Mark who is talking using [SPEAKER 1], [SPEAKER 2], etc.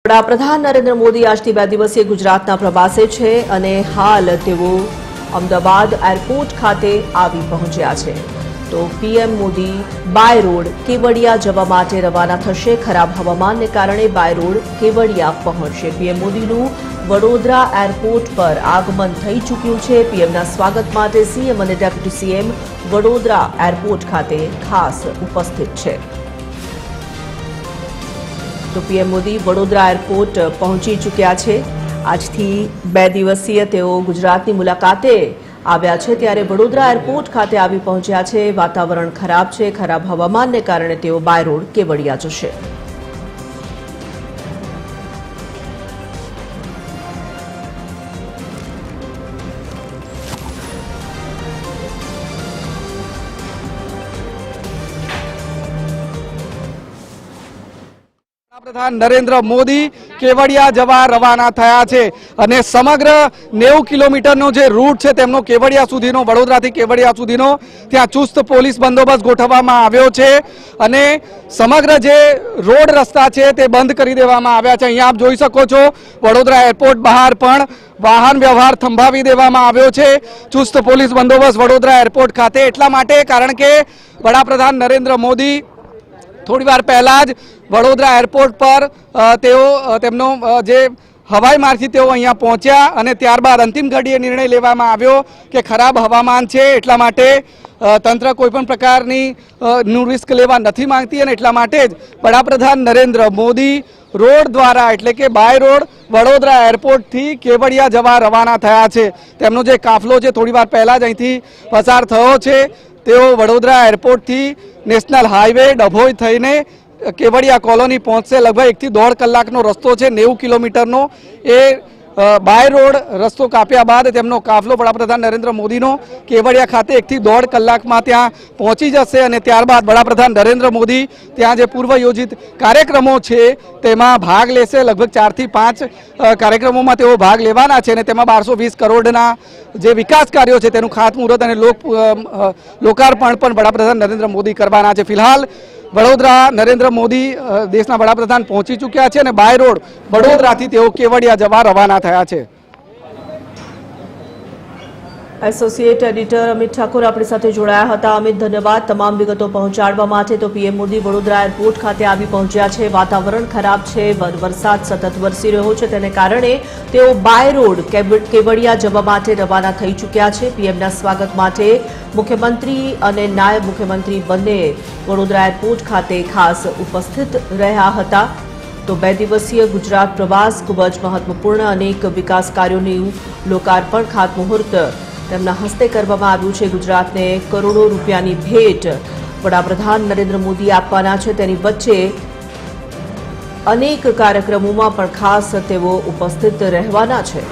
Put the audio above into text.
[SPEAKER 1] વડાપ્રધાન નરેન્દ્ર મોદી આજથી 2 દિવસીય ગુજરાતના પ્રવાસે છે અને હાલ તેઓ અમદાવાદ એરપોર્ટ ખાતે આવી પહોંચ્યા છે। તો PM Modi by road Kevadia જવા માટે રવાના થશે। ખરાબ હવામાનને કારણે બાય રોડ કેવડિયા પહોંચશે। પીએમ મોદીનું વડોદરા એરપોર્ટ પર આગમન થઈ ચૂક્યું છે। પીએમના સ્વાગત માટે સીએમ અને ડેપ્યુટી સીએમ વડોદરા એરપોર્ટ ખાતે ખાસ ઉપસ્થિત છે। તો પીએમ મોદી વડોદરા એરપોર્ટ પહોંચી ચૂક્યા છે। આજથી 2 દિવસીય તેઓ ગુજરાતની મુલાકાતે આવ્યા છે, ત્યારે વડોદરા એરપોર્ટ ખાતે આવી પહોંચ્યા છે। વાતાવરણ ખરાબ છે, ખરાબ હવામાનને કારણે તેઓ બાય રોડ કેવડિયા જશે।
[SPEAKER 2] વડાપ્રધાન નરેન્દ્ર મોદી કેવડિયા જવા રવાના થયા છે અને સમગ્ર 90 કિલોમીટરનો જે રૂટ છે તેમનો કેવડિયા સુધીનો, વડોદરાથી કેવડિયા સુધીનો ત્યાં ચુસ્ત પોલીસ બંદોબસ્ત ગોઠવવામાં આવ્યો છે અને સમગ્ર જે રોડ રસ્તા છે તે બંધ કરી દેવામાં આવ્યા છે। અહીંયા આપ જોઈ શકો છો, વડોદરા એરપોર્ટ બહાર પણ વાહન વ્યવહાર થંભાવી દેવામાં આવ્યો છે। ચુસ્ત પોલીસ બંદોબસ્ત વડોદરા એરપોર્ટ ખાતે એટલા માટે કારણ કે વડાપ્રધાન નરેન્દ્ર મોદી થોડીવાર પહેલા જ વડોદરા એરપોર્ટ પર તેમનો જે હવાઈ માર્ગથી તેઓ અહીંયા પહોંચ્યા અને ત્યારબાદ અંતિમ ઘડીએ નિર્ણય લેવામાં આવ્યો કે ખરાબ હવામાન છે, એટલા માટે તંત્ર કોઈપણ પ્રકારની નું રિસ્ક લેવા નથી માંગતી અને એટલા માટે જ વડાપ્રધાન નરેન્દ્ર મોદી રોડ દ્વારા એટલે કે બાય રોડ વડોદરા એરપોર્ટથી કેવડિયા જવા રવાના થયા છે। તેમનો જે કાફલો છે થોડીવાર પહેલા જ અહીંથી પસાર થયો છે। તેઓ વડોદરા એરપોર્ટથી નેશનલ હાઈવે ડભોઈ થઈને કેવડિયા કોલોની પહોંચશે। લગભગ 1 થી 1.5 કલાકનો રસ્તો છે, 90 કિલોમીટરનો। એ બાય રોડ રસ્તો કાપ્યા બાદ તેમનો કાફલો વડાપ્રધાન નરેન્દ્ર મોદીનો કેવડિયા ખાતે 1 થી 1.5 કલાકમાં ત્યાં પહોંચી જશે અને ત્યારબાદ વડાપ્રધાન નરેન્દ્ર મોદી ત્યાં જે પૂર્વ યોજિત કાર્યક્રમો છે તેમાં ભાગ લેશે। લગભગ 4 થી 5 કાર્યક્રમોમાં તેઓ ભાગ લેવાના છે અને તેમાં 1220 કરોડના જે વિકાસ કાર્યો છે તેનું ખાતમુહૂર્ત અને લોકાર્પણ પણ વડાપ્રધાન નરેન્દ્ર મોદી કરવાના છે। ફિલહાલ વડોદરા નરેન્દ્ર મોદી દેશના વડાપ્રધાન પહોંચી ચૂક્યા છે અને બાય રોડ વડોદરાથી તેઓ કેવડિયા જવા રવાના થયા છે।
[SPEAKER 1] એસોસિએટ એડિટર અમિત ઠાકોર આપણી સાથે જોડાયા હતા। અમિત, ધન્યવાદ તમામ વિગતો પહોંચાડવા માટે। તો પીએમ મોદી વડોદરા એરપોર્ટ ખાતે આવી પહોંચ્યા છે। વાતાવરણ ખરાબ છે, વરસાદ સતત વરસી રહ્યો છે, તેને કારણે તેઓ બાય રોડ કેવડિયા જવા માટે રવાના થઈ ચૂક્યા છે। પીએમના સ્વાગત માટે મુખ્યમંત્રી અને નાયબ મુખ્યમંત્રી બંને વડોદરા એરપોર્ટ ખાતે ખાસ ઉપસ્થિત રહ્યા હતા। તો 2 દિવસીય ગુજરાત પ્રવાસ ખૂબ જ મહત્વપૂર્ણ, અનેક વિકાસ કાર્યોનું લોકાર્પણ ખાતમુહૂર્ત તેમના હસ્તે કરવામાં આવ્યું છે। ગુજરાતને કરોડો રૂપિયાની ભેટ વડાપ્રધાન નરેન્દ્ર મોદી આપવાના છે, તેની વચ્ચે અનેક કાર્યક્રમોમાં પણ ખાસ તેઓ ઉપસ્થિત રહેવાના છે।